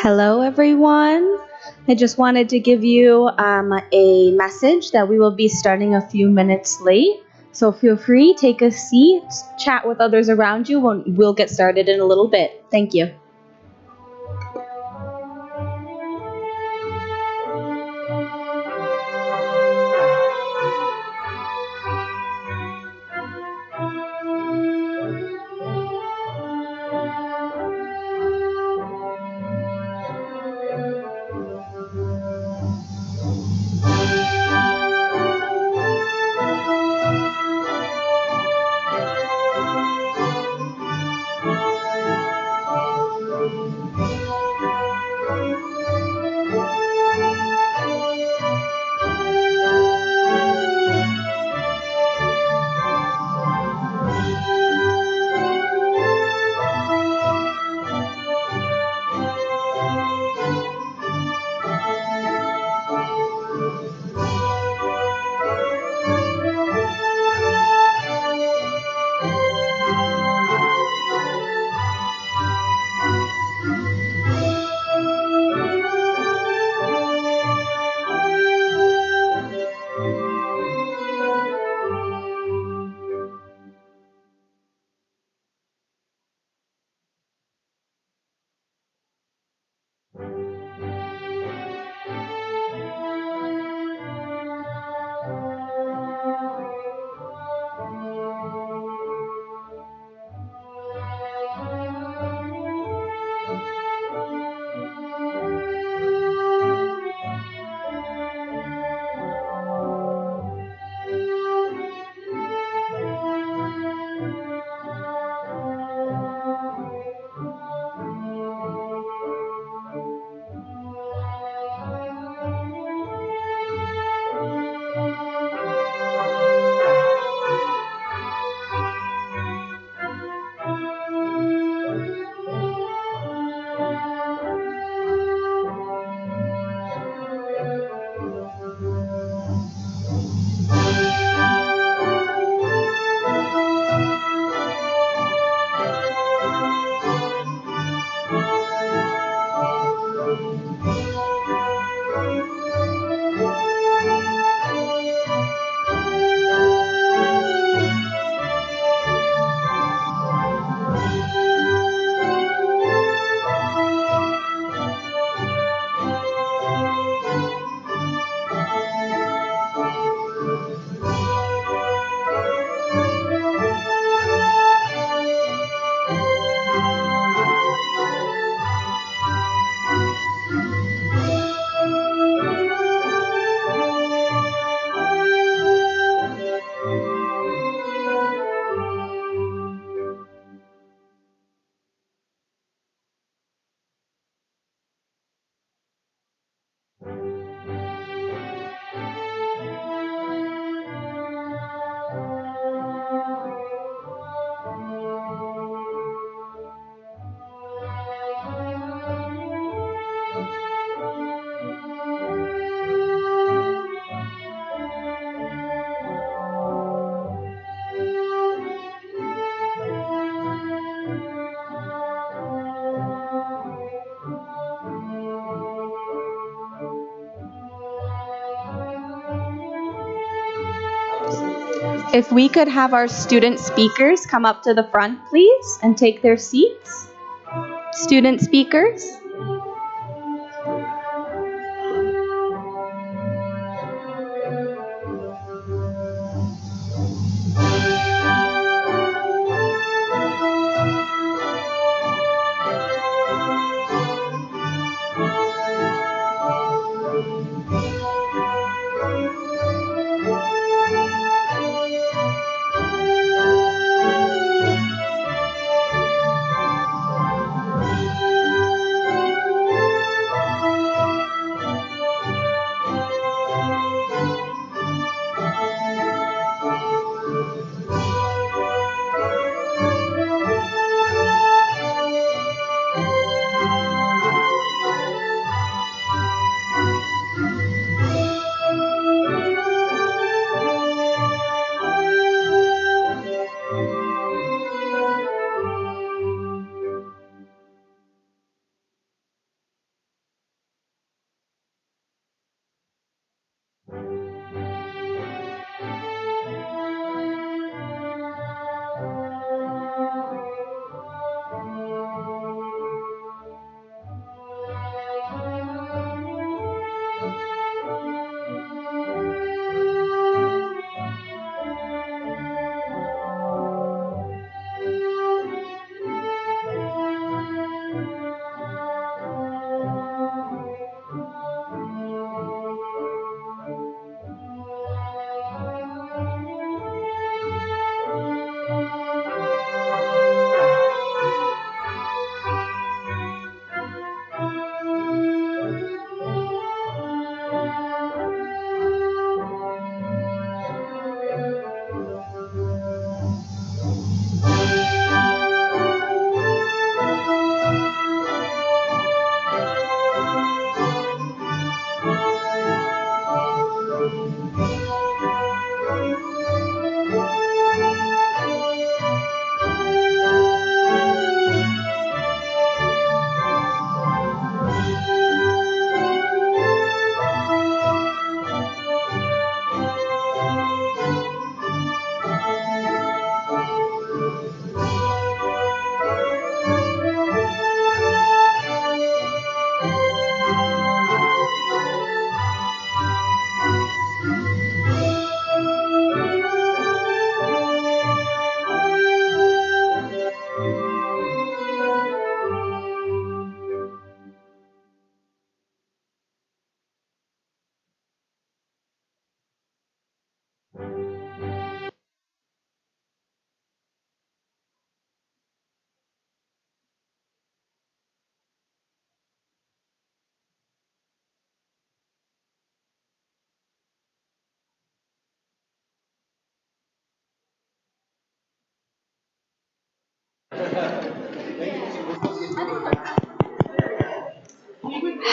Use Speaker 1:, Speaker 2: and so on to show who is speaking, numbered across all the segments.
Speaker 1: Hello, everyone. I just wanted to give you a message that we will be starting a few minutes late. So feel free, take a seat, chat with others around you. We'll get started in a little bit. Thank you. If we could have our student speakers come up to the front, please, and take their seats. Student speakers.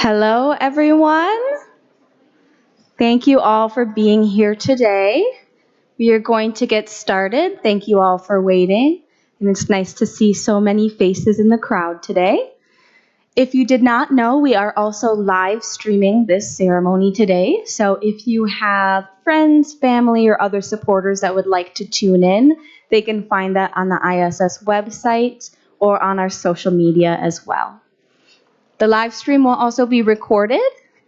Speaker 1: Hello, everyone. Thank you all for being here today. We are going to get started. Thank you all for waiting. And it's nice to see so many faces in the crowd today. If you did not know, we are also live streaming this ceremony today. So if you have friends, family, or other supporters that would like to tune in, they can find that on the ISS website or on our social media as well. The live stream will also be recorded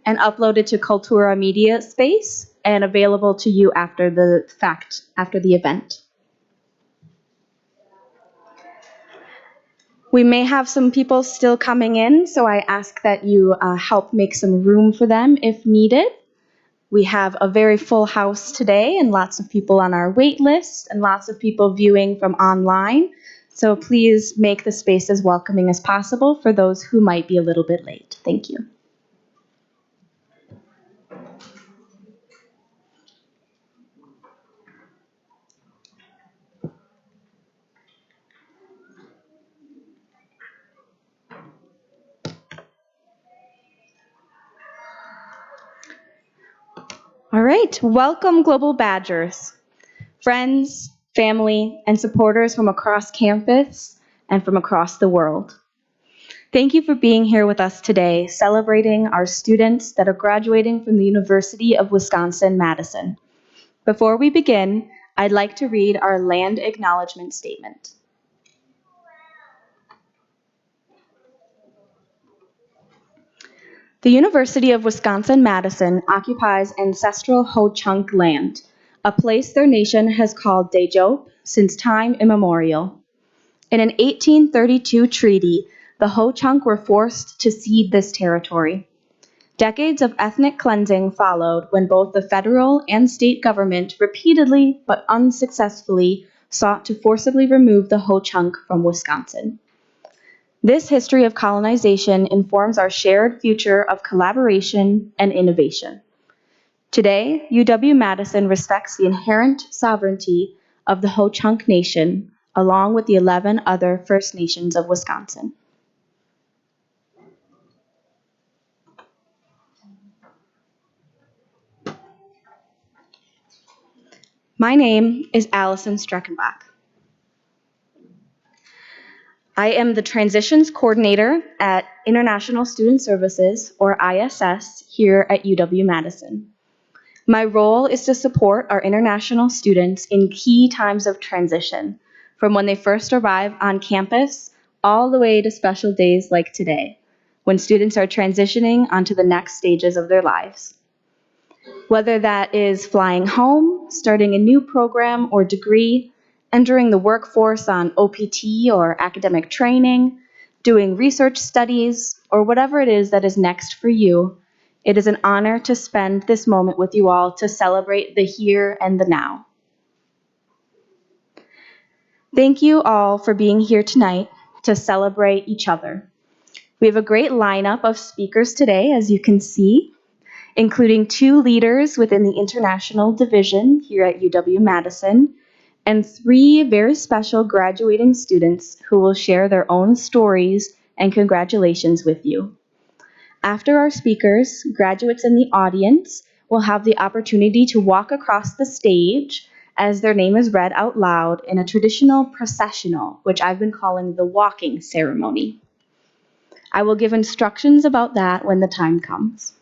Speaker 1: and uploaded to Cultura Media Space and available to you after the event. We may have some people still coming in, so I ask that you help make some room for them if needed. We have a very full house today and lots of people on our wait list and lots of people viewing from online. So please make the space as welcoming as possible for those who might be a little bit late. Thank you. All right, welcome Global Badgers, friends, family, and supporters from across campus and from across the world. Thank you for being here with us today, celebrating our students that are graduating from the University of Wisconsin-Madison. Before we begin, I'd like to read our land acknowledgement statement. The University of Wisconsin-Madison occupies ancestral Ho-Chunk land, a place their nation has called Dejop since time immemorial. In an 1832 treaty, the Ho-Chunk were forced to cede this territory. Decades of ethnic cleansing followed when both the federal and state government repeatedly but unsuccessfully sought to forcibly remove the Ho-Chunk from Wisconsin. This history of colonization informs our shared future of collaboration and innovation. Today, UW-Madison respects the inherent sovereignty of the Ho-Chunk Nation, along with the 11 other First Nations of Wisconsin. My name is Allison Streckenbach. I am the Transitions Coordinator at International Student Services, or ISS, here at UW-Madison. My role is to support our international students in key times of transition, from when they first arrive on campus all the way to special days like today, when students are transitioning onto the next stages of their lives. Whether that is flying home, starting a new program or degree, entering the workforce on OPT or academic training, doing research studies, or whatever it is that is next for you, it is an honor to spend this moment with you all to celebrate the here and the now. Thank you all for being here tonight to celebrate each other. We have a great lineup of speakers today, as you can see, including 2 leaders within the International Division here at UW-Madison, and 3 very special graduating students who will share their own stories and congratulations with you. After our speakers, graduates in the audience will have the opportunity to walk across the stage as their name is read out loud in a traditional processional, which I've been calling the walking ceremony. I will give instructions about that when the time comes.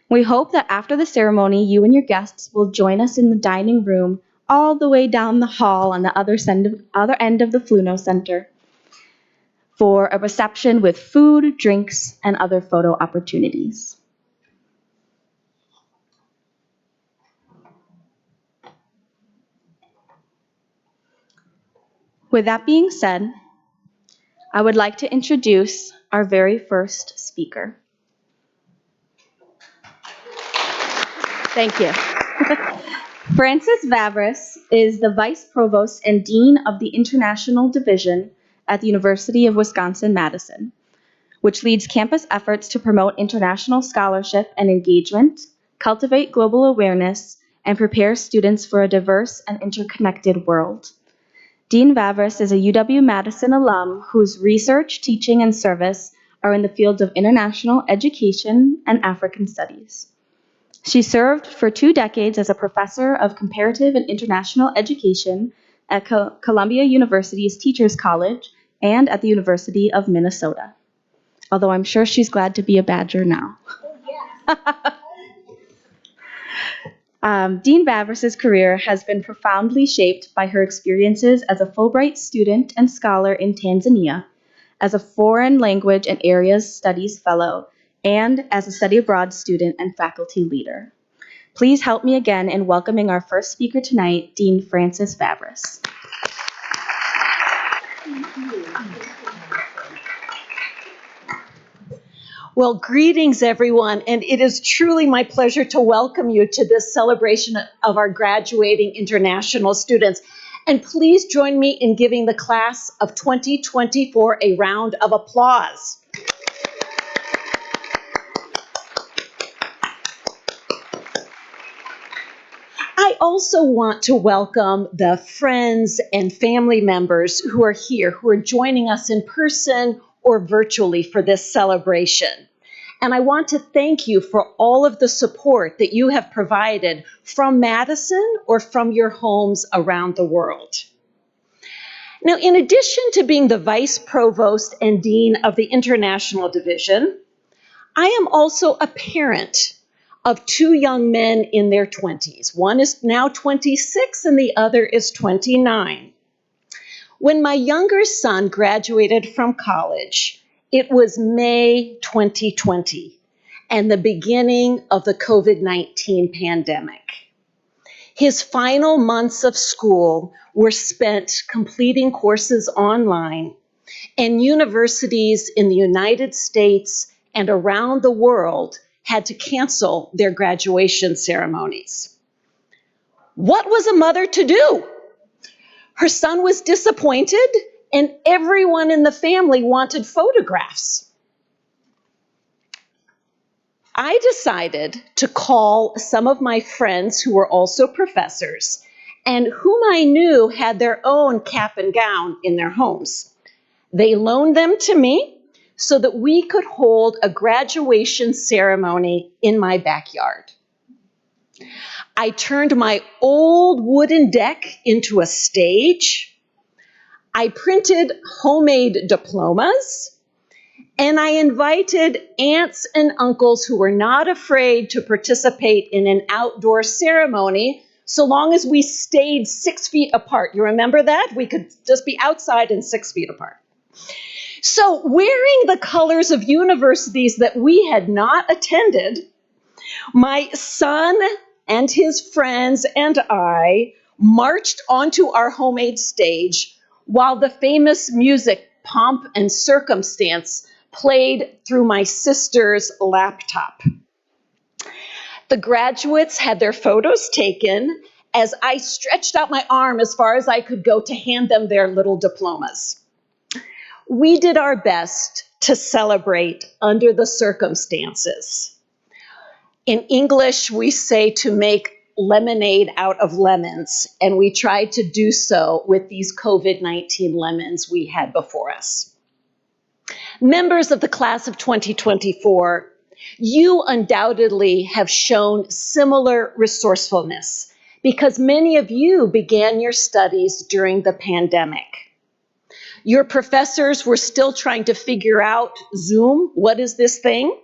Speaker 1: We hope that after the ceremony, you and your guests will join us in the dining room all the way down the hall on the other end of the Fluno Center for a reception with food, drinks, and other photo opportunities. With that being said, I would like to introduce our very first speaker. Thank you. Francis Vavris is the Vice Provost and Dean of the International Division at the University of Wisconsin-Madison, which leads campus efforts to promote international scholarship and engagement, cultivate global awareness, and prepare students for a diverse and interconnected world. Dean Vavris is a UW-Madison alum whose research, teaching, and service are in the fields of international education and African studies. She served for 2 decades as a professor of comparative and international education at Columbia University's Teachers College and at the University of Minnesota. Although I'm sure she's glad to be a Badger now. Dean Vavris' career has been profoundly shaped by her experiences as a Fulbright student and scholar in Tanzania, as a foreign language and areas studies fellow, and as a study abroad student and faculty leader. Please help me again in welcoming our first speaker tonight, Dean Francis Vavris.
Speaker 2: Well, greetings, everyone, and it is truly my pleasure to welcome you to this celebration of our graduating international students. And please join me in giving the class of 2024 a round of applause. I also want to welcome the friends and family members who are here, who are joining us in person or virtually for this celebration. And I want to thank you for all of the support that you have provided from Madison or from your homes around the world. Now, in addition to being the Vice Provost and Dean of the International Division, I am also a parent of two young men in their 20s. One is now 26 and the other is 29. When my younger son graduated from college, it was May 2020 and the beginning of the COVID-19 pandemic. His final months of school were spent completing courses online, and universities in the United States and around the world had to cancel their graduation ceremonies. What was a mother to do? Her son was disappointed, and everyone in the family wanted photographs. I decided to call some of my friends who were also professors and whom I knew had their own cap and gown in their homes. They loaned them to me so that we could hold a graduation ceremony in my backyard. I turned my old wooden deck into a stage. I printed homemade diplomas, and I invited aunts and uncles who were not afraid to participate in an outdoor ceremony so long as we stayed 6 feet apart. You remember that? We could just be outside and 6 feet apart. So wearing the colors of universities that we had not attended, my son and his friends and I marched onto our homemade stage while the famous music Pomp and Circumstance played through my sister's laptop. The graduates had their photos taken as I stretched out my arm as far as I could go to hand them their little diplomas. We did our best to celebrate under the circumstances. In English, we say to make lemonade out of lemons, and we tried to do so with these COVID-19 lemons we had before us. Members of the class of 2024, you undoubtedly have shown similar resourcefulness because many of you began your studies during the pandemic. Your professors were still trying to figure out Zoom, what is this thing?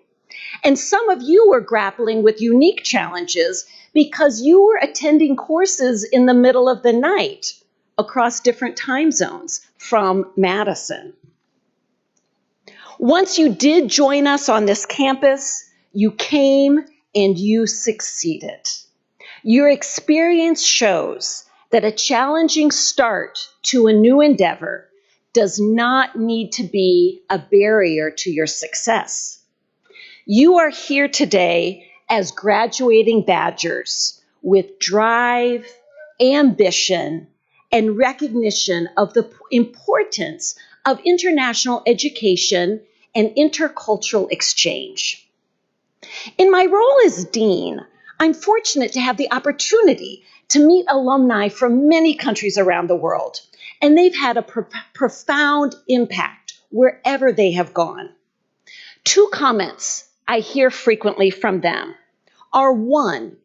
Speaker 2: And some of you were grappling with unique challenges because you were attending courses in the middle of the night across different time zones from Madison. Once you did join us on this campus, you came and you succeeded. Your experience shows that a challenging start to a new endeavor does not need to be a barrier to your success. You are here today as graduating Badgers with drive, ambition, and recognition of the importance of international education and intercultural exchange. In my role as dean, I'm fortunate to have the opportunity to meet alumni from many countries around the world, and they've had a profound impact wherever they have gone. Two comments I hear frequently from them are: one,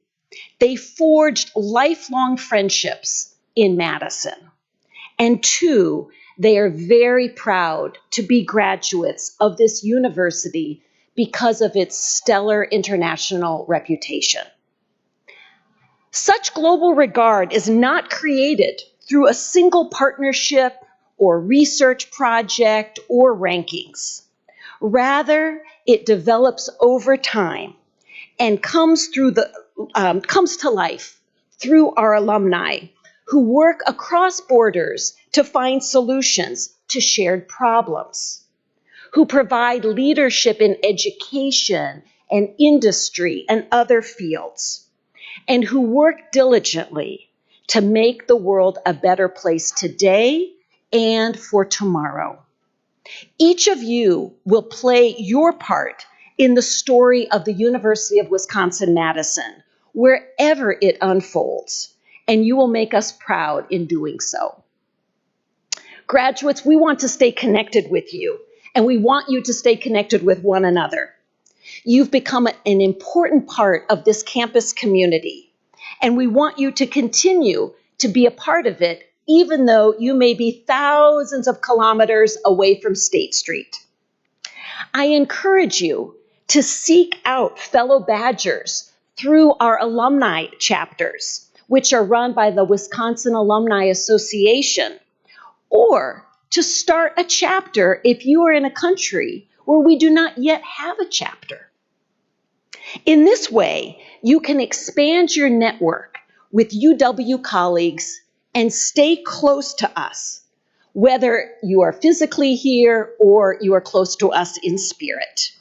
Speaker 2: they forged lifelong friendships in Madison, and two, they are very proud to be graduates of this university because of its stellar international reputation. Such global regard is not created through a single partnership or research project or rankings. Rather, it develops over time and comes to life through our alumni who work across borders to find solutions to shared problems, who provide leadership in education and industry and other fields, and who work diligently to make the world a better place today and for tomorrow. Each of you will play your part in the story of the University of Wisconsin-Madison, wherever it unfolds, and you will make us proud in doing so. Graduates, we want to stay connected with you, and we want you to stay connected with one another. You've become an important part of this campus community, and we want you to continue to be a part of it, even though you may be thousands of kilometers away from State Street. I encourage you to seek out fellow Badgers through our alumni chapters, which are run by the Wisconsin Alumni Association, or to start a chapter if you are in a country where we do not yet have a chapter. In this way, you can expand your network with UW colleagues and stay close to us, whether you are physically here or you are close to us in spirit.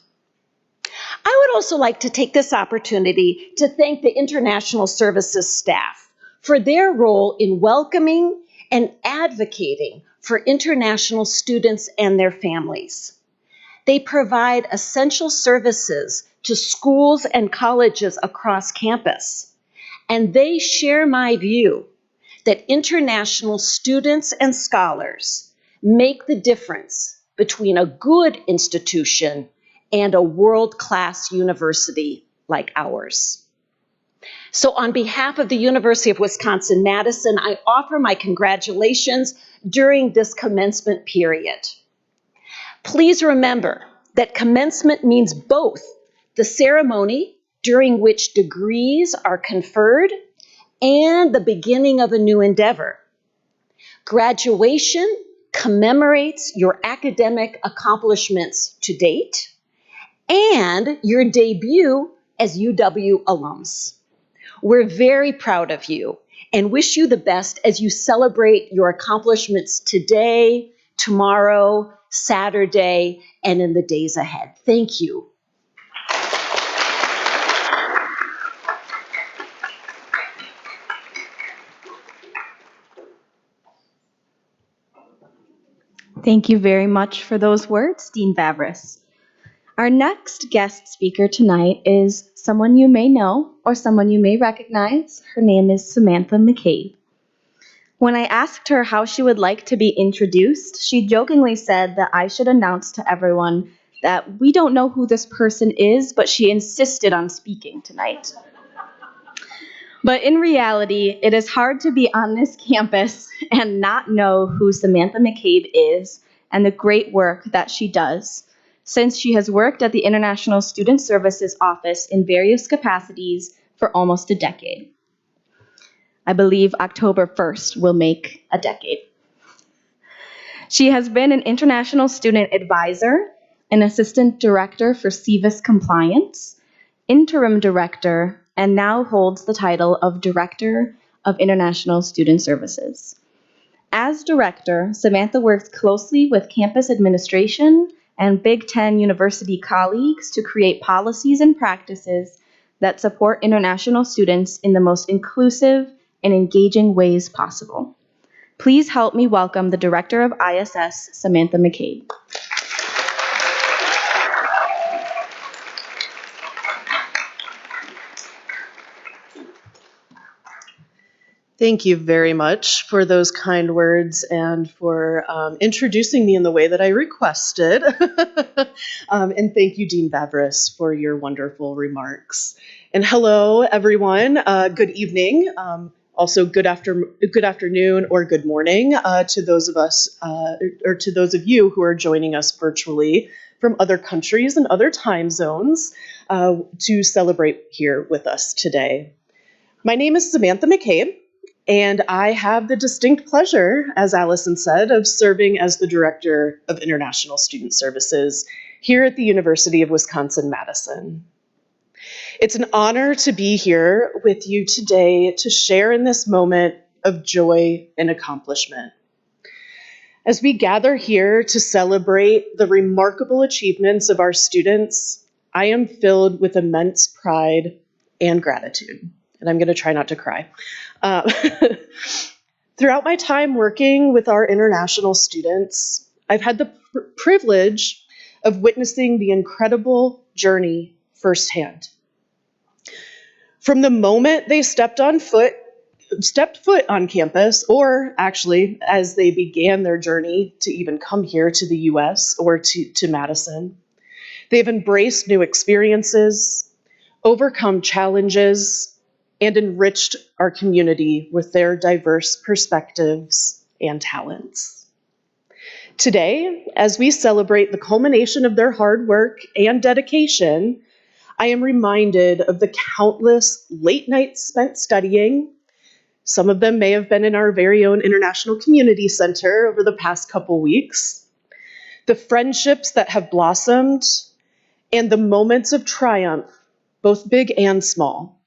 Speaker 2: I would also like to take this opportunity to thank the International Services staff for their role in welcoming and advocating for international students and their families. They provide essential services to schools and colleges across campus, and they share my view that international students and scholars make the difference between a good institution and a world-class university like ours. So on behalf of the University of Wisconsin-Madison, I offer my congratulations during this commencement period. Please remember that commencement means both the ceremony during which degrees are conferred and the beginning of a new endeavor. Graduation commemorates your academic accomplishments to date and your debut as UW alums. We're very proud of you and wish you the best as you celebrate your accomplishments today, tomorrow, Saturday, and in the days ahead. Thank you.
Speaker 1: Thank you very much for those words, Dean Vavris. Our next guest speaker tonight is someone you may know or someone you may recognize. Her name is Samantha McCabe. When I asked her how she would like to be introduced, she jokingly said that I should announce to everyone that we don't know who this person is, but she insisted on speaking tonight. But in reality, it is hard to be on this campus and not know who Samantha McCabe is and the great work that she does, since she has worked at the International Student Services Office in various capacities for almost a decade. I believe October 1st will make a decade. She has been an international student advisor, an assistant director for SEVIS compliance, interim director, and now holds the title of Director of International Student Services. As director, Samantha works closely with campus administration and Big Ten university colleagues to create policies and practices that support international students in the most inclusive and engaging ways possible. Please help me welcome the Director of ISS, Samantha McCabe.
Speaker 3: Thank you very much for those kind words and for introducing me in the way that I requested. And thank you, Dean Vavris, for your wonderful remarks. And hello, everyone. Good evening. Also, good afternoon or good morning to those of us or to those of you who are joining us virtually from other countries and other time zones to celebrate here with us today. My name is Samantha McCabe. And I have the distinct pleasure, as Allison said, of serving as the Director of International Student Services here at the University of Wisconsin-Madison. It's an honor to be here with you today to share in this moment of joy and accomplishment. As we gather here to celebrate the remarkable achievements of our students, I am filled with immense pride and gratitude. And I'm going to try not to cry. Throughout my time working with our international students, I've had the privilege of witnessing the incredible journey firsthand. From the moment they stepped foot on campus, or actually as they began their journey to even come here to the US or to Madison, they've embraced new experiences, overcome challenges, and enriched our community with their diverse perspectives and talents. Today, as we celebrate the culmination of their hard work and dedication, I am reminded of the countless late nights spent studying. Some of them may have been in our very own International Community Center over the past couple weeks. The friendships that have blossomed and the moments of triumph, both big and small.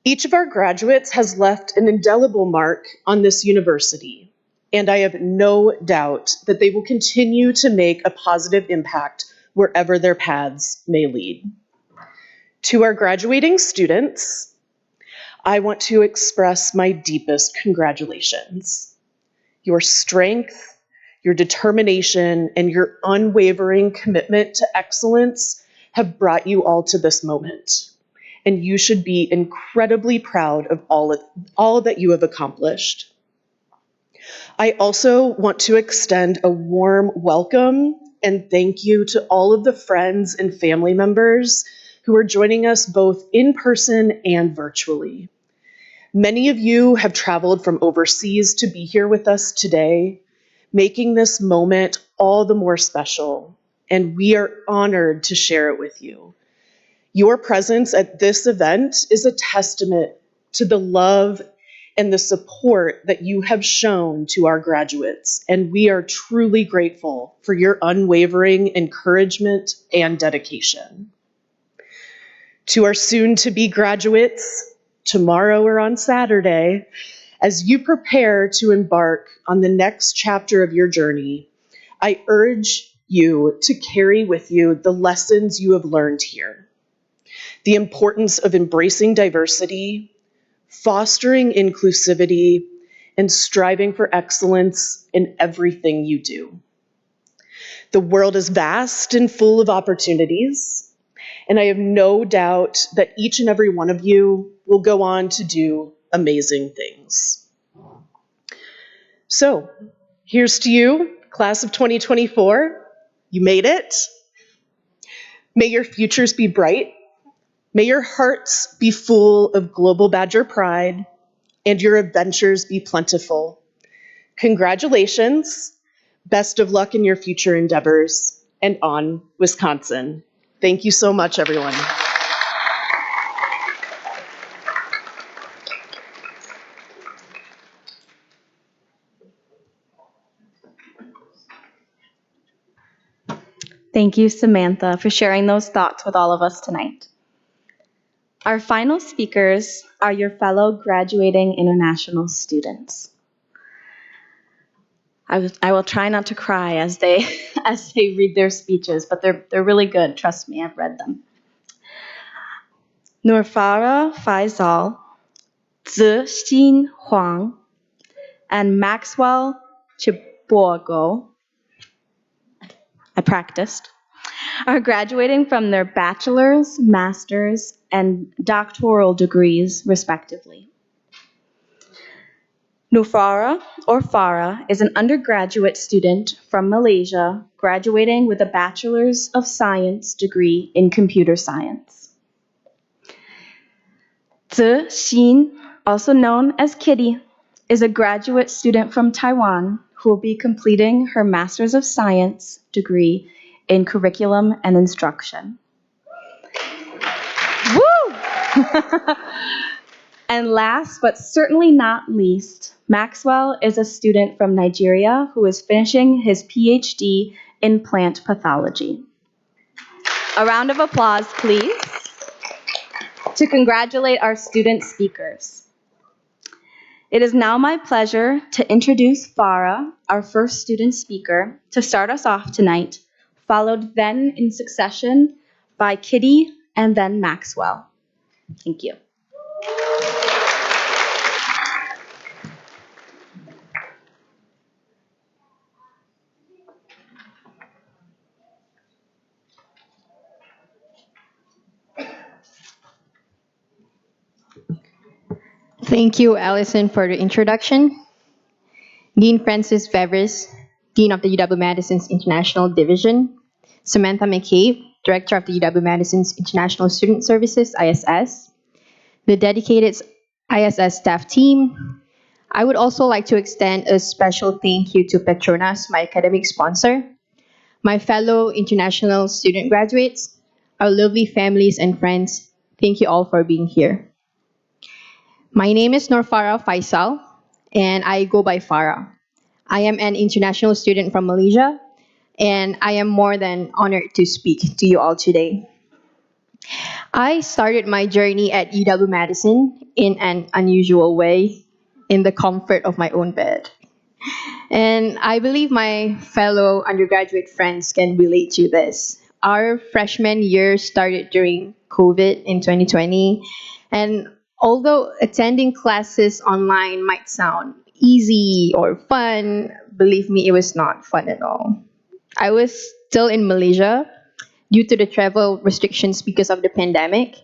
Speaker 3: Each of our graduates has left an indelible mark on this university, and I have no doubt that they will continue to make a positive impact wherever their paths may lead. To our graduating students, I want to express my deepest congratulations. Your strength, your determination, and your unwavering commitment to excellence have brought you all to this moment. And you should be incredibly proud of all that you have accomplished. I also want to extend a warm welcome and thank you to all of the friends and family members who are joining us both in person and virtually. Many of you have traveled from overseas to be here with us today, making this moment all the more special, and we are honored to share it with you. Your presence at this event is a testament to the love and the support that you have shown to our graduates, and we are truly grateful for your unwavering encouragement and dedication. To our soon-to-be graduates, tomorrow or on Saturday, as you prepare to embark on the next chapter of your journey, I urge you to carry with you the lessons you have learned here. The importance of embracing diversity, fostering inclusivity, and striving for excellence in everything you do. The world is vast and full of opportunities, and I have no doubt that each and every one of you will go on to do amazing things. So, here's to you, class of 2024. You made it. May your futures be bright. May your hearts be full of Global Badger pride and your adventures be plentiful. Congratulations. Best of luck in your future endeavors, and on Wisconsin. Thank you so much, everyone.
Speaker 1: Thank you, Samantha, for sharing those thoughts with all of us tonight. Our final speakers are your fellow graduating international students. I will try not to cry as they read their speeches, but they're really good. Trust me, I've read them. Nurfara Faisal, Zixin Huang, and Maxwell Chiborgo, I practiced, are graduating from their bachelor's, master's, and doctoral degrees, respectively. Nufara, or Farah, is an undergraduate student from Malaysia, graduating with a Bachelor's of Science degree in computer science. Zi Xin, also known as Kitty, is a graduate student from Taiwan who will be completing her Master's of Science degree in curriculum and instruction. Woo! And last, but certainly not least, Maxwell is a student from Nigeria who is finishing his PhD in plant pathology. A round of applause, please, to congratulate our student speakers. It is now my pleasure to introduce Farah, our first student speaker, to start us off tonight, followed then in succession by Kitty and then Maxwell. Thank you.
Speaker 4: Thank you, Allison, for the introduction. Dean Francis Fevers, Dean of the UW-Madison's International Division. Samantha McCabe, Director of the UW-Madison's International Student Services, ISS. The dedicated ISS staff team. I would also like to extend a special thank you to Petronas, my academic sponsor. My fellow international student graduates, our lovely families and friends, thank you all for being here. My name is Norfara Faisal, and I go by Farah. I am an international student from Malaysia, and I am more than honored to speak to you all today. I started my journey at UW Madison in an unusual way, in the comfort of my own bed. And I believe my fellow undergraduate friends can relate to this. Our freshman year started during COVID in 2020, and although attending classes online might sound easy or fun, believe me, it was not fun at all. I was still in Malaysia due to the travel restrictions because of the pandemic.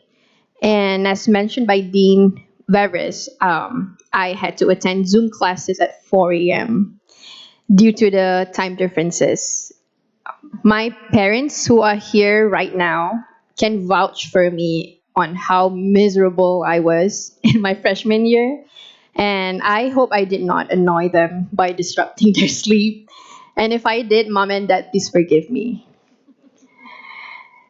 Speaker 4: And as mentioned by Dean Veris, I had to attend Zoom classes at 4 a.m. due to the time differences. My parents, who are here right now, can vouch for me on how miserable I was in my freshman year. And I hope I did not annoy them by disrupting their sleep. And if I did, mom and dad, please forgive me.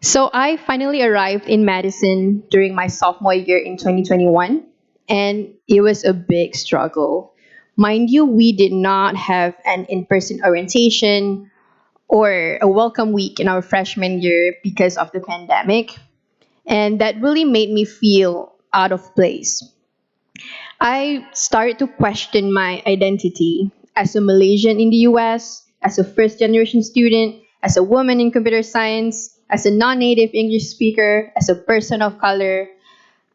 Speaker 4: So I finally arrived in Madison during my sophomore year in 2021, and it was a big struggle. Mind you, we did not have an in person orientation or a welcome week in our freshman year because of the pandemic, and that really made me feel out of place. I started to question my identity as a Malaysian in the US, as a first generation student, as a woman in computer science, as a non native English speaker, as a person of color.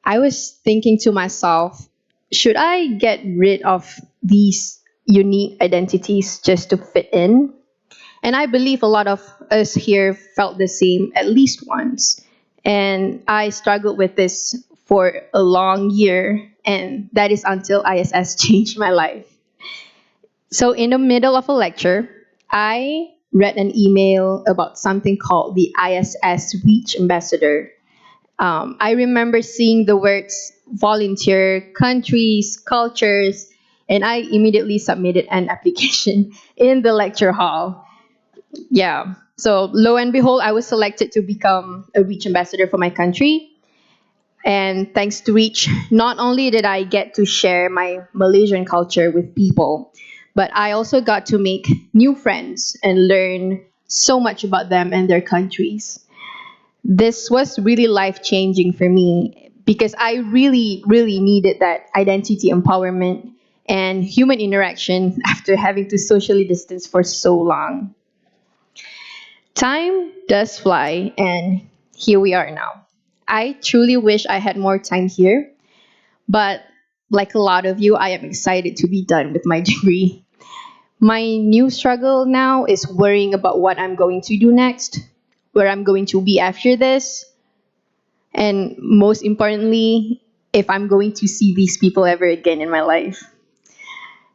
Speaker 4: I was thinking to myself, should I get rid of these unique identities just to fit in? And I believe a lot of us here felt the same at least once. And I struggled with this for a long year, and that is until ISS changed my life. So, in the middle of a lecture, I read an email about something called the ISS Reach Ambassador. I remember seeing the words volunteer, countries, cultures, and I immediately submitted an application in the lecture hall. Yeah. So lo and behold, I was selected to become a Reach ambassador for my country. And thanks to Reach, not only did I get to share my Malaysian culture with people, but I also got to make new friends and learn so much about them and their countries. This was really life changing for me because I really, really needed that identity empowerment and human interaction after having to socially distance for so long. Time does fly, and here we are now. I truly wish I had more time here, but like a lot of you, I am excited to be done with my degree. My new struggle now is worrying about what I'm going to do next, where I'm going to be after this, and most importantly, if I'm going to see these people ever again in my life.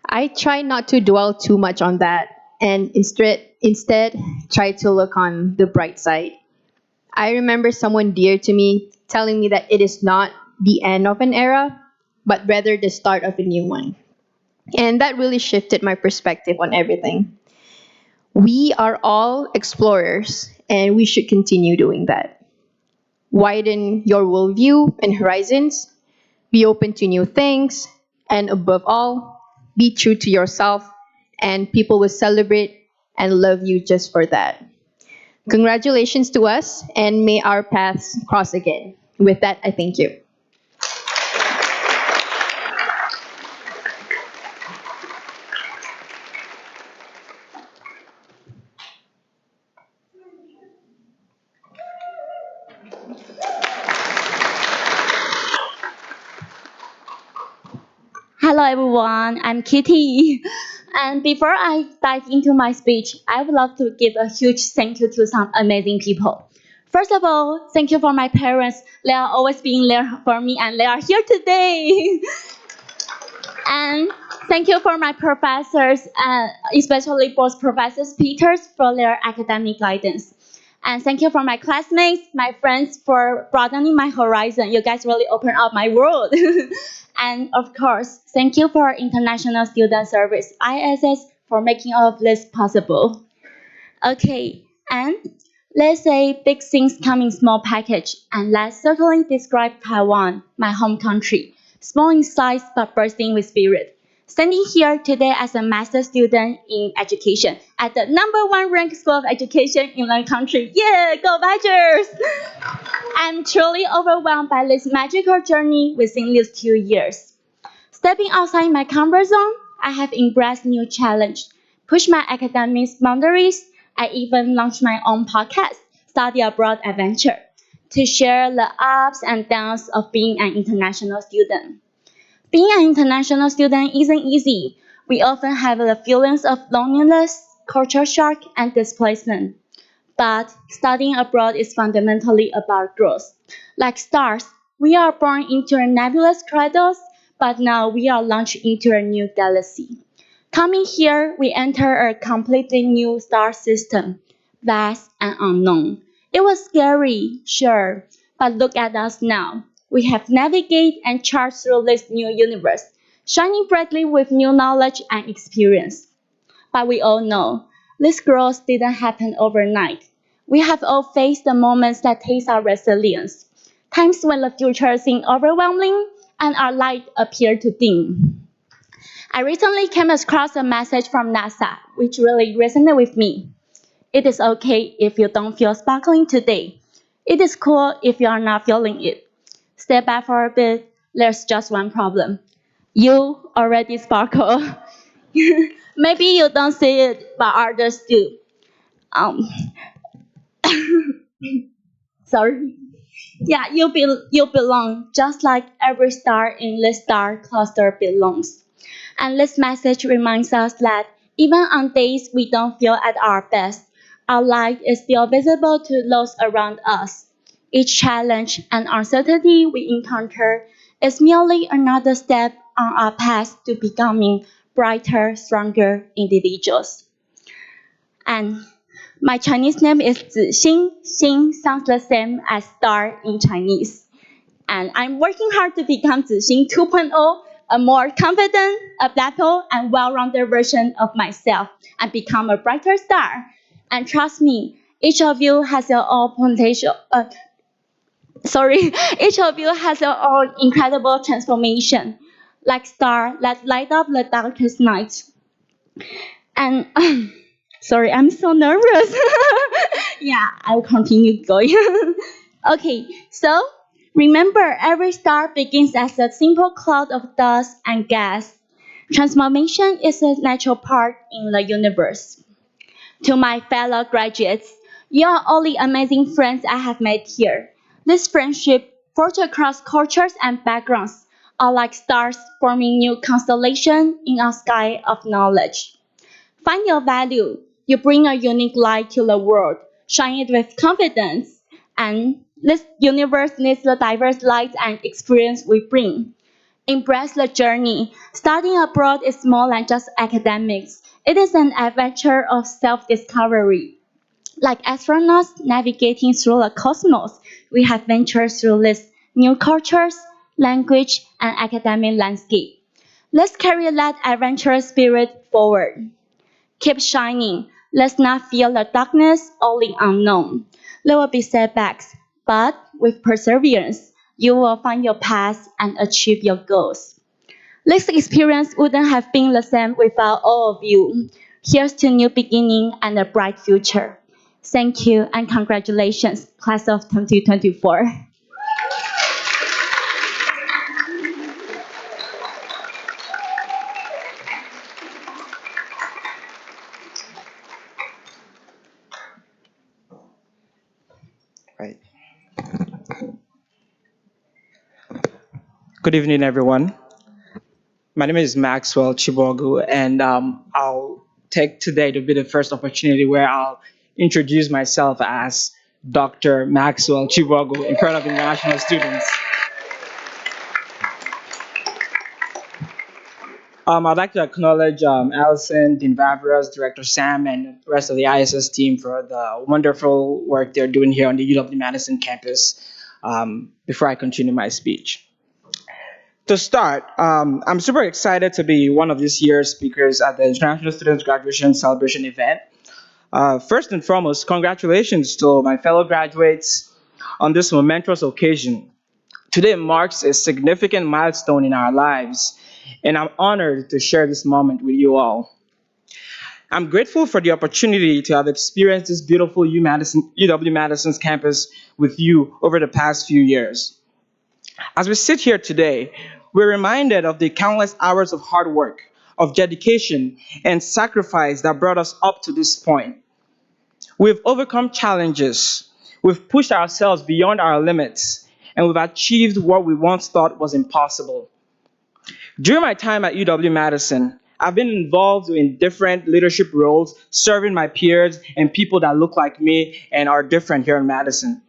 Speaker 4: I try not to dwell too much on that and instead try to look on the bright side. I remember someone dear to me telling me that it is not the end of an era, but rather the start of a new one. And that really shifted my perspective on everything. We are all explorers, and we should continue doing that. Widen your worldview and horizons, be open to new things, and above all, be true to yourself, and people will celebrate and love you just for that. Congratulations to us, and may our paths cross again. With that, I thank you.
Speaker 5: Hello everyone, I'm Kitty. And before I dive into my speech, I would love to give a huge thank you to some amazing people. First of all, thank you for my parents. They are always being there for me and they are here today. And thank you for my professors, especially both Professors Peters for their academic guidance. And thank you for my classmates, my friends for broadening my horizon. You guys really opened up my world. And of course, thank you for International Student Service, ISS, for making all of this possible. Okay, and Let's say big things come in small package, and that certainly describe Taiwan, my home country. Small in size but bursting with spirit. Standing here today as a master student in education at the #1 ranked school of education in the country. Yeah, go Badgers! I'm truly overwhelmed by this magical journey within these 2 years. Stepping outside my comfort zone, I have embraced new challenge, pushed my academic boundaries. I even launched my own podcast, Study Abroad Adventure, to share the ups and downs of being an international student. Being an international student isn't easy. We often have the feelings of loneliness, culture shock, and displacement. But studying abroad is fundamentally about growth. Like stars, we are born into a nebulous cradles, but now we are launched into a new galaxy. Coming here, we enter a completely new star system, vast and unknown. It was scary, sure, but look at us now. We have navigated and charged through this new universe, shining brightly with new knowledge and experience. But we all know, this growth didn't happen overnight. We have all faced the moments that test our resilience, times when the future seemed overwhelming and our light appeared to dim. I recently came across a message from NASA, which really resonated with me. It is okay if you don't feel sparkling today. It is cool if you are not feeling it. Step back for a bit, there's just one problem. You already sparkle. Maybe you don't see it, but others do. Um, sorry. Yeah, you belong, just like every star in this star cluster belongs. And this message reminds us that even on days we don't feel at our best, our light is still visible to those around us. Each challenge and uncertainty we encounter is merely another step on our path to becoming brighter, stronger individuals. And my Chinese name is Zixing. Xing sounds the same as star in Chinese. And I'm working hard to become Zixing 2.0, a more confident, adaptable, and well-rounded version of myself, and become a brighter star. And trust me, each of you has your own potential. Each of you has your own incredible transformation, like star that light up the darkest night. And sorry, I'm so nervous. Yeah, I'll continue going. Okay, so remember, every star begins as a simple cloud of dust and gas. Transformation is a natural part in the universe. To my fellow graduates, you are all the amazing friends I have made here. This friendship, forged across cultures and backgrounds, are like stars forming new constellations in a sky of knowledge. Find your value. You bring a unique light to the world. Shine it with confidence. And this universe needs the diverse light and experience we bring. Embrace the journey. Studying abroad is more than just academics. It is an adventure of self-discovery. Like astronauts navigating through the cosmos, we have ventured through these new cultures, language, and academic landscape. Let's carry that adventurous spirit forward. Keep shining. Let's not fear the darkness or the unknown. There will be setbacks, but with perseverance, you will find your path and achieve your goals. This experience wouldn't have been the same without all of you. Here's to new beginning and a bright future. Thank you and congratulations, class of 2024.
Speaker 6: Right. Good evening, everyone. My name is Maxwell Chibogu, and I'll take today to be the first opportunity where I'll introduce myself as Dr. Maxwell Chibogu in front of international students. I'd like to acknowledge Allison, Dean Vavras, Director Sam, and the rest of the ISS team for the wonderful work they're doing here on the UW-Madison campus before I continue my speech. To start, I'm super excited to be one of this year's speakers at the International Students Graduation Celebration event. First and foremost, congratulations to my fellow graduates on this momentous occasion. Today marks a significant milestone in our lives, and I'm honored to share this moment with you all. I'm grateful for the opportunity to have experienced this beautiful UW Madison's campus with you over the past few years. As we sit here today, we're reminded of the countless hours of hard work, of dedication, and sacrifice that brought us up to this point. We've overcome challenges, we've pushed ourselves beyond our limits, and we've achieved what we once thought was impossible. During my time at UW Madison, I've been involved in different leadership roles, serving my peers and people that look like me and are different here in Madison.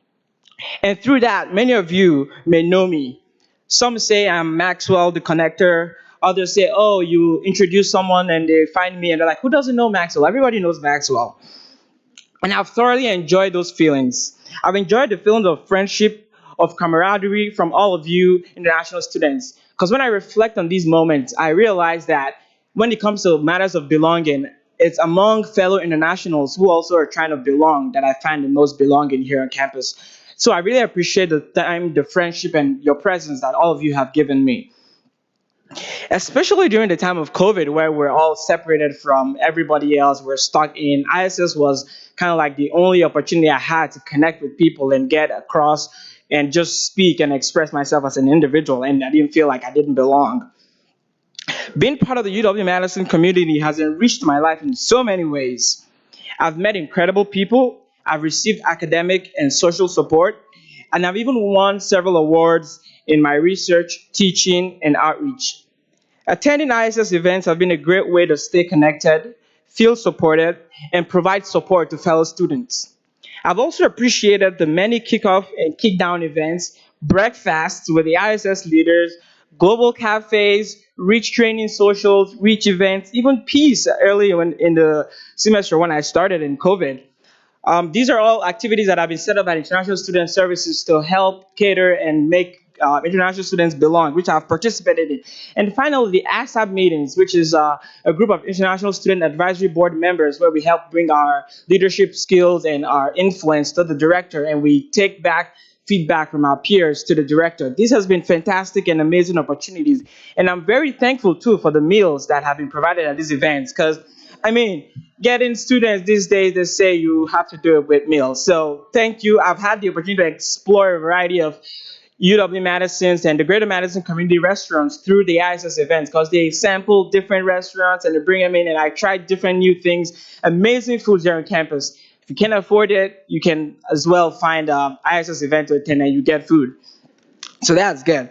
Speaker 6: And through that, many of you may know me. Some say I'm Maxwell the connector. Others say, oh, you introduce someone and they find me and they're like, who doesn't know Maxwell? Everybody knows Maxwell. And I've thoroughly enjoyed those feelings. I've enjoyed the feelings of friendship, of camaraderie from all of you international students. Because when I reflect on these moments, I realize that when it comes to matters of belonging, it's among fellow internationals who also are trying to belong that I find the most belonging here on campus. So I really appreciate the time, the friendship, and your presence that all of you have given me. Especially during the time of COVID, where we're all separated from everybody else, we're stuck in. ISS was kind of like the only opportunity I had to connect with people and get across and just speak and express myself as an individual, and I didn't feel like I didn't belong. Being part of the UW-Madison community has enriched my life in so many ways. I've met incredible people, I've received academic and social support, and I've even won several awards in my research, teaching, and outreach. Attending ISS events have been a great way to stay connected, feel supported, and provide support to fellow students. I've also appreciated the many kickoff and kickdown events, breakfasts with the ISS leaders, global cafes, Reach training socials, Reach events, even Peace early in the semester when I started in COVID. These are all activities that have been set up at International Student Services to help cater and make international students belong, which I've participated in. And finally, the ASAP meetings, which is a group of International Student Advisory Board members where we help bring our leadership skills and our influence to the director, and we take back feedback from our peers to the director. This has been fantastic and amazing opportunities. And I'm very thankful too for the meals that have been provided at these events, because I mean, getting students these days, they say you have to do it with meals. So thank you. I've had the opportunity to explore a variety of UW-Madison's and the Greater Madison community restaurants through the ISS events, because they sample different restaurants and they bring them in, and I tried different new things, amazing foods here on campus. If you can't afford it, you can as well find an ISS event to attend and you get food. So that's good.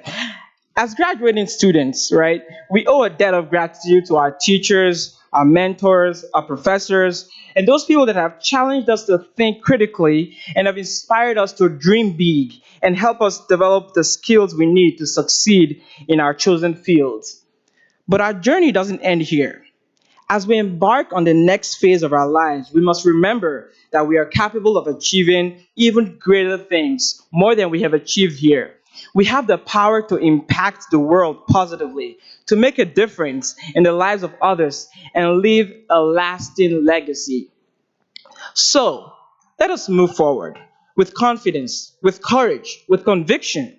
Speaker 6: As graduating students, right, we owe a debt of gratitude to our teachers, our mentors, our professors, and those people that have challenged us to think critically and have inspired us to dream big and help us develop the skills we need to succeed in our chosen fields. But our journey doesn't end here. As we embark on the next phase of our lives, we must remember that we are capable of achieving even greater things, more than we have achieved here. We have the power to impact the world positively, to make a difference in the lives of others, and leave a lasting legacy. So, let us move forward with confidence, with courage, with conviction,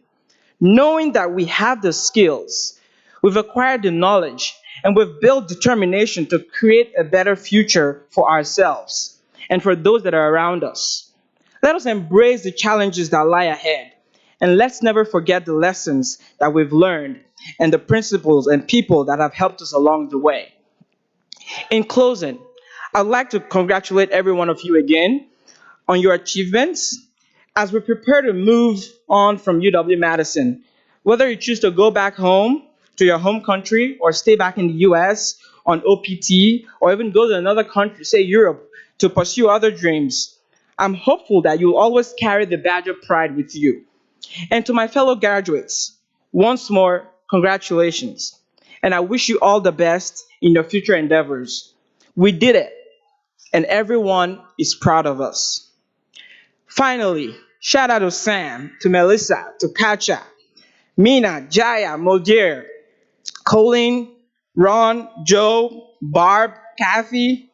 Speaker 6: knowing that we have the skills, we've acquired the knowledge, and we've built determination to create a better future for ourselves and for those that are around us. Let us embrace the challenges that lie ahead, and let's never forget the lessons that we've learned and the principles and people that have helped us along the way. In closing, I'd like to congratulate every one of you again on your achievements as we prepare to move on from UW-Madison. Whether you choose to go back home to your home country or stay back in the US on OPT, or even go to another country, say Europe, to pursue other dreams, I'm hopeful that you'll always carry the badge of pride with you. And to my fellow graduates, once more, congratulations. And I wish you all the best in your future endeavors. We did it, and everyone is proud of us. Finally, shout out to Sam, to Melissa, to Kacha, Mina, Jaya, Modir, Colleen, Ron, Joe, Barb, Kathy,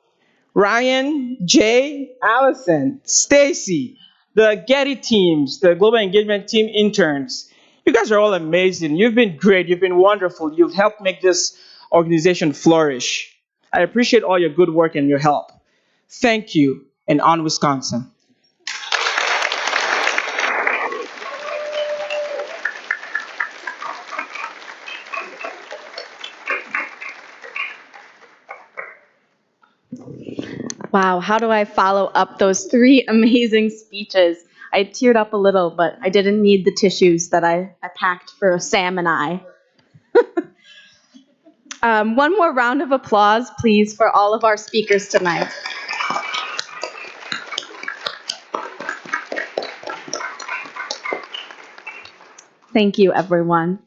Speaker 6: Ryan, Jay, Allison, Stacy, the Getty teams, the Global Engagement Team interns. You guys are all amazing. You've been great. You've been wonderful. You've helped make this organization flourish. I appreciate all your good work and your help. Thank you, and on Wisconsin.
Speaker 1: Wow, how do I follow up those three amazing speeches? I teared up a little, but I didn't need the tissues that I packed for Sam and I. One more round of applause, please, for all of our speakers tonight. Thank you, everyone.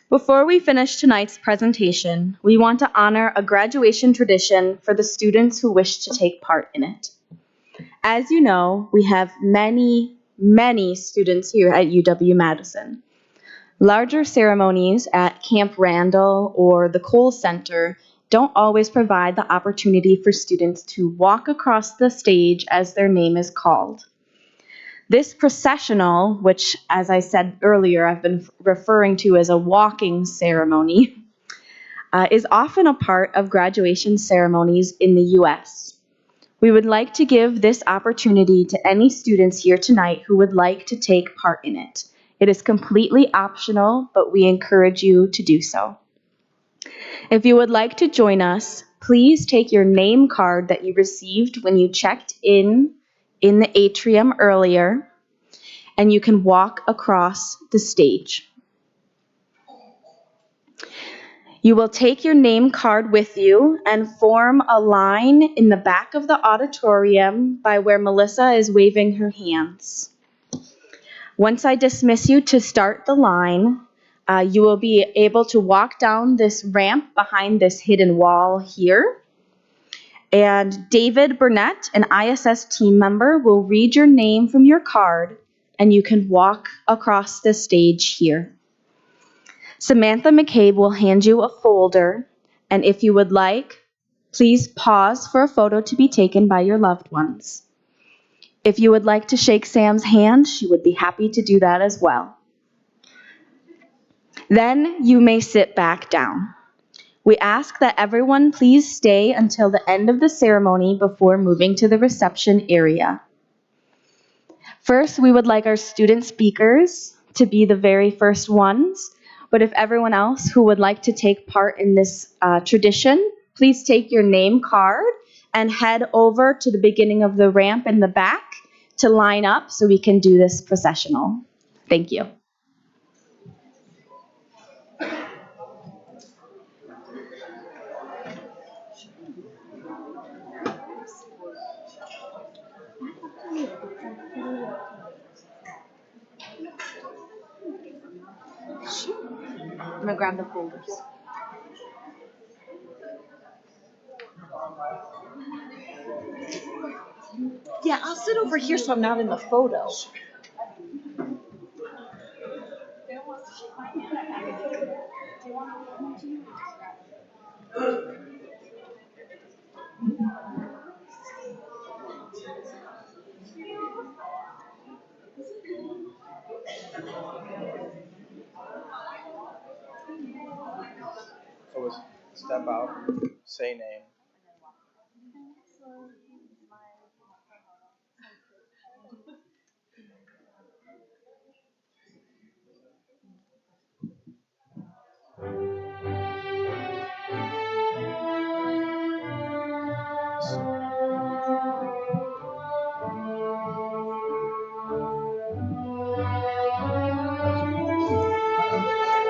Speaker 1: Before we finish tonight's presentation, we want to honor a graduation tradition for the students who wish to take part in it. As you know, we have many, many students here at UW-Madison. Larger ceremonies at Camp Randall or the Cole Center don't always provide the opportunity for students to walk across the stage as their name is called. This processional, which, as I said earlier, I've been referring to as a walking ceremony, is often a part of graduation ceremonies in the U.S. We would like to give this opportunity to any students here tonight who would like to take part in it. It is completely optional, but we encourage you to do so. If you would like to join us, please take your name card that you received when you checked in the atrium earlier, and you can walk across the stage. You will take your name card with you and form a line in the back of the auditorium by where Melissa is waving her hands. Once I dismiss you to start the line, you will be able to walk down this ramp behind this hidden wall here. And David Burnett, an ISS team member, will read your name from your card, and you can walk across the stage here. Samantha McCabe will hand you a folder, and if you would like, please pause for a photo to be taken by your loved ones. If you would like to shake Sam's hand, she would be happy to do that as well. Then you may sit back down. We ask that everyone please stay until the end of the ceremony before moving to the reception area. First, we would like our student speakers to be the very first ones, but if everyone else who would like to take part in this tradition, please take your name card and head over to the beginning of the ramp in the back to line up so we can do this processional. Thank you. I'm gonna grab the folders.
Speaker 2: Yeah, I'll sit over here so I'm not in the photo.
Speaker 7: So step out, say name.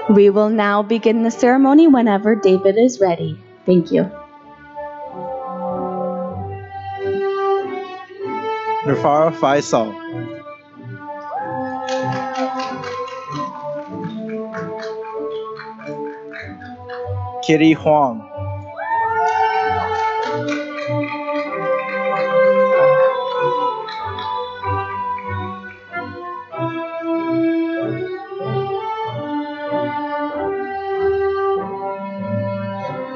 Speaker 1: We will now begin the ceremony whenever David is ready. Thank you.
Speaker 7: Nirfara Faisal. Kitty Huang.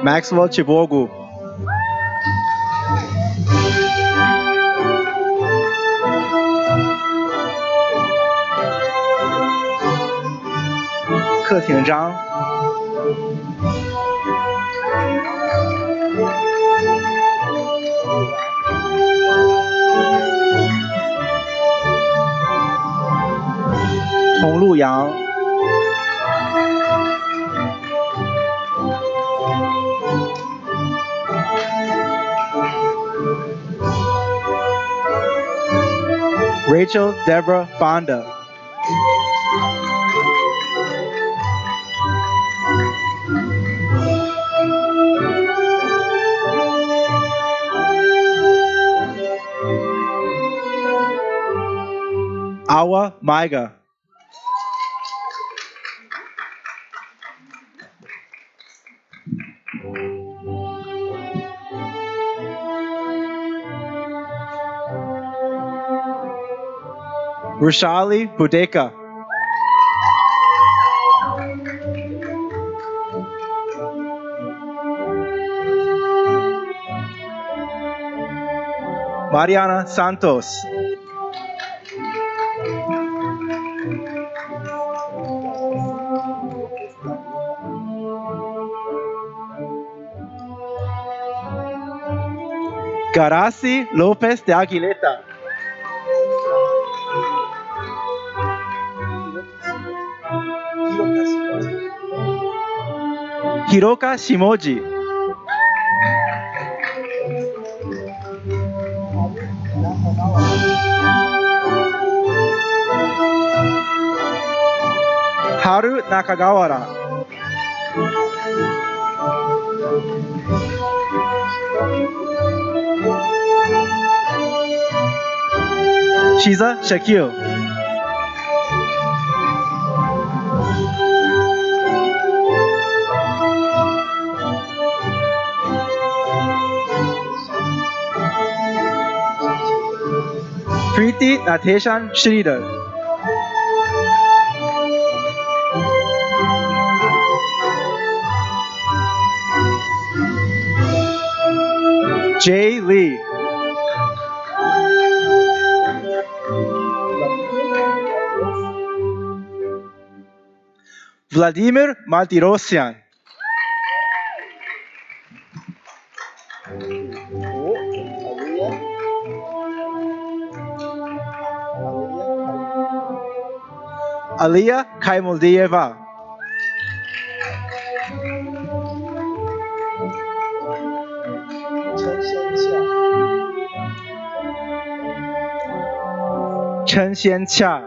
Speaker 7: Maxwell Chibogu. 贺廷章、童路阳、Rachel Deborah Bonda、Awa Maiga、Rushali Budeka、Mariana Santos、Garasi Lopez de Aguileta、Hiroka Shimoji、Haru Nakagawara、Shiza Shakil、Preeti Nateshan Sridhar、Jay Lee、Vladimir Martirosyan、Alia Kaimoldieva、陈仙恰、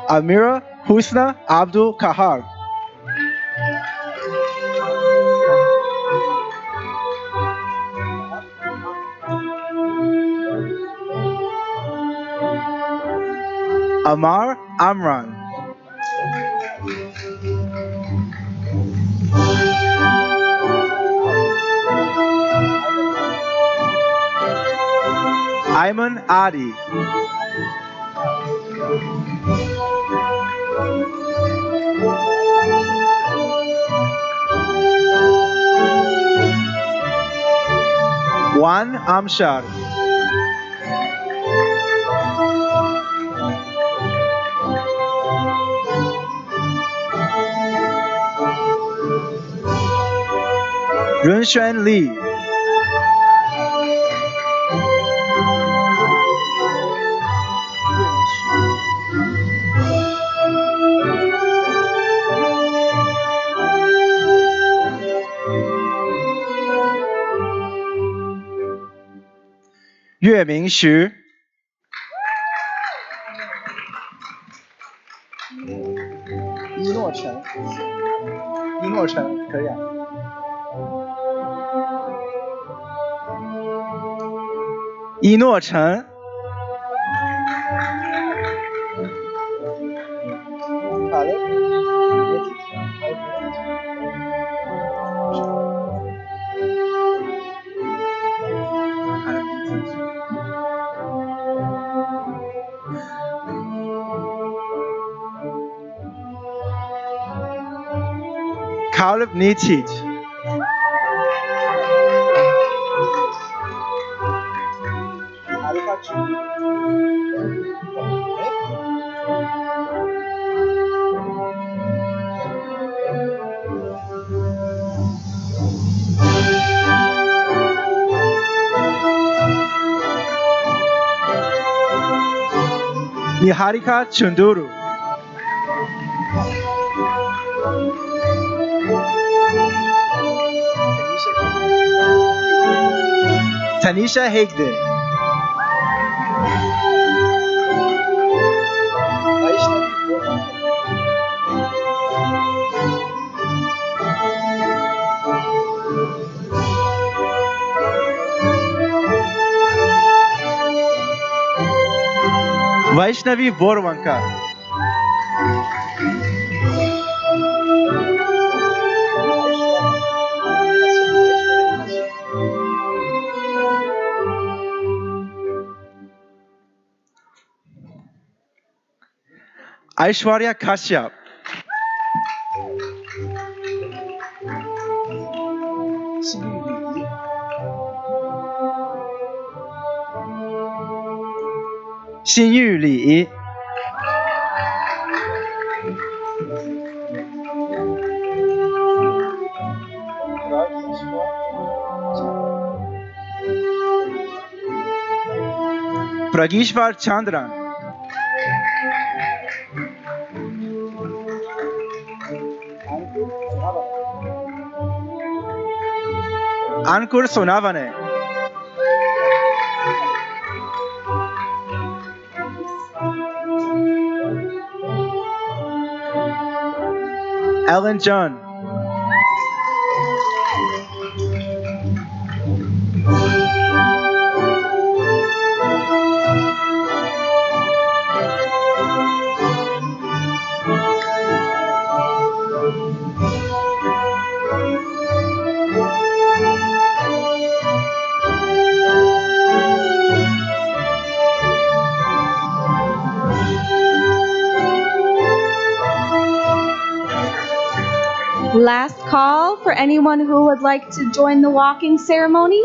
Speaker 7: Amira Husna Abdul Kahar、Amar Amran、Ayman Adi、Wan Amshar、润轩丽、岳明徐、一诺晨、一诺晨可以啊。一诺晨、好了，Kalib Nitic、got you. Okay. Niharika Chunduru. Tanisha Hegde. Vaishnavi Borwanka. Aishwarya Kashyap. Xinyu Li. Pragishwar Chandran. Ankur Sonavane. Ellen John.
Speaker 1: Last call for anyone who would like to join the walking ceremony.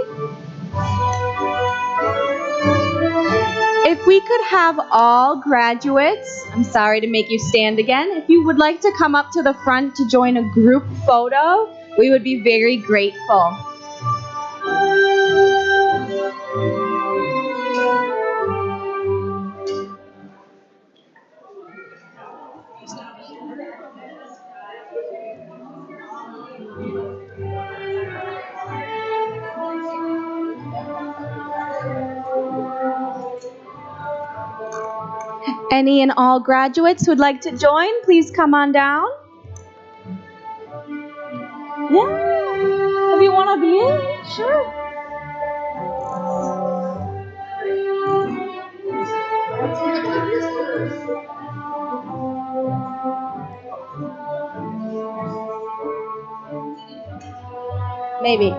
Speaker 1: If we could have all graduates, I'm sorry to make you stand again, if you would like to come up to the front to join a group photo, we would be very grateful. Any and all graduates who would like to join, please come on down. Yeah, if you want to be in, sure. Maybe.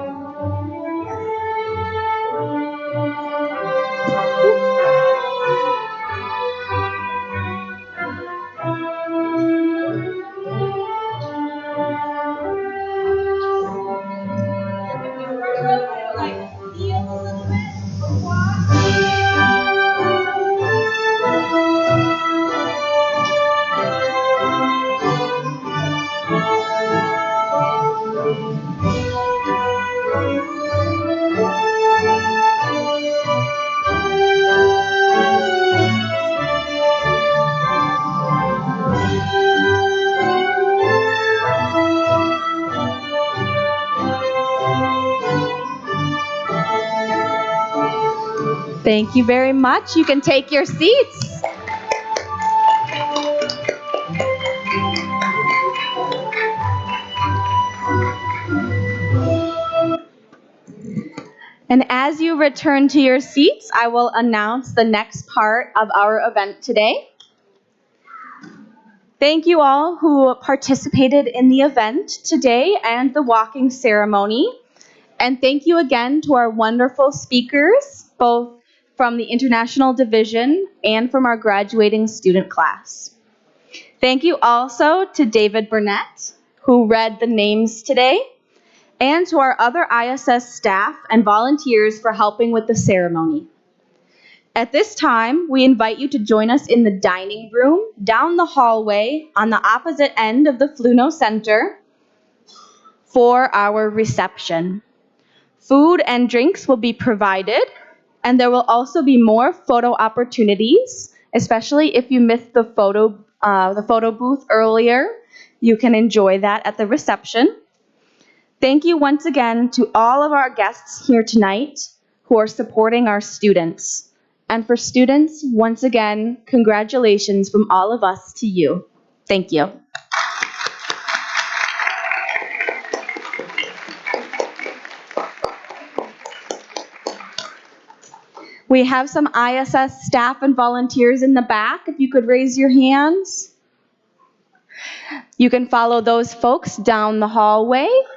Speaker 1: Thank you very much. You can take your seats. And as you return to your seats, I will announce the next part of our event today. Thank you all who participated in the event today and the walking ceremony. And thank you again to our wonderful speakers, both from the International Division and from our graduating student class. Thank you also to David Burnett, who read the names today, and to our other ISS staff and volunteers for helping with the ceremony. At this time, we invite you to join us in the dining room down the hallway on the opposite end of the Fluno Center for our reception. Food and drinks will be provided, and there will also be more photo opportunities, especially if you missed the photo booth earlier. You can enjoy that at the reception. Thank you once again to all of our guests here tonight who are supporting our students. And for students, once again, congratulations from all of us to you. Thank you. We have some ISS staff and volunteers in the back. If you could raise your hands. You can follow those folks down the hallway.